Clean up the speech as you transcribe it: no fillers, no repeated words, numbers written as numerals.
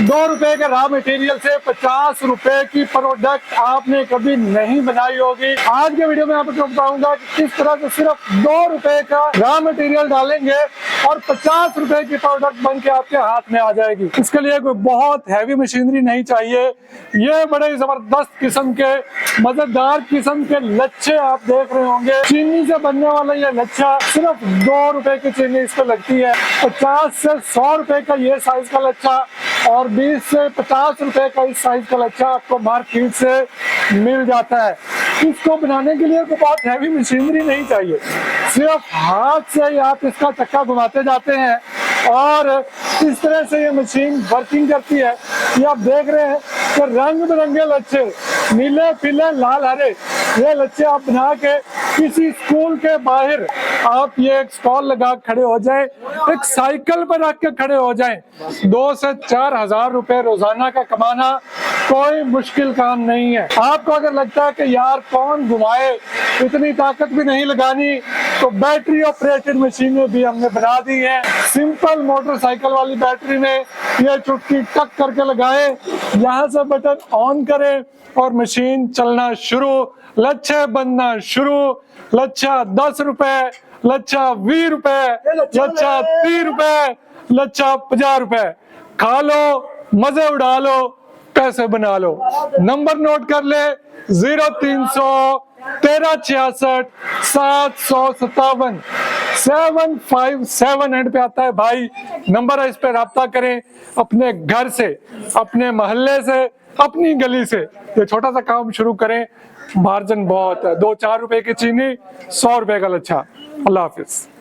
₹2 के raw material से 50 रुपए की प्रोडक्ट आपने कभी नहीं बनाई होगी। आज के वीडियो में आपको बताऊंगा कि किस तरह से सिर्फ ₹2 का रॉ मटेरियल डालेंगे और 50 रुपए की प्रोडक्ट बन के आपके हाथ में आ जाएगी। इसके लिए कोई बहुत हैवी मशीनरी नहीं चाहिए। ये बड़े जबरदस्त किस्म के मजेदार किस्म के लच्छे आप देख रहे होंगे। चीनी से बनने वाला ये लच्छा सिर्फ ₹2 की चीनी इस पे लगती है। 50 से 100 रुपए का ये साइज का लच्छा और 20 से 50 रुपए का इस साइज का लच्छा आपको मार्केट से मिल जाता है। इसको बनाने के लिए तो बहुत हैवी मशीनरी नहीं चाहिए, सिर्फ हाथ से ही आप इसका चक्का घुमाते जाते हैं और इस तरह से ये मशीन वर्किंग करती है। ये आप देख रहे हैं कि रंग बिरंगे लच्छे, नीले पीले लाल हरे, ये लच्छे आप बना के किसी स्कूल के बाहर आप ये एक स्टॉल लगा खड़े हो जाए, एक साइकिल पर रख के खड़े हो जाएं, 2 से 4 हजार रुपए रोजाना का कमाना कोई मुश्किल काम नहीं है। आपको अगर लगता है कि यार कौन घुमाए, इतनी ताकत भी नहीं लगानी, तो बैटरी ऑपरेटेड मशीनें भी हमने बना दी है। सिंपल मोटरसाइकिल वाली बैटरी में ये चुटकी टक करके लगाए, यहाँ से बटन ऑन करें और मशीन चलना शुरू, लच्छे बनना शुरू। लच्छा 10 रुपए, लच्छा 20 रुपए, लच्छा 30 रुपए, लच्छा 50 रुपए। खा लो, मजे उड़ा लो, पैसे बना लो। नंबर नोट कर ले, 0300 1366 757 757 एंड पे आता है भाई। नंबर है, इस पे राब्ता करें अपने घर से, अपने मोहल्ले से, अपनी गली से। ये छोटा सा काम शुरू करें, मार्जिन बहुत है। 2-4 रुपए की चीनी, 100 रुपए का लच्छा। अल्लाह हाफिज।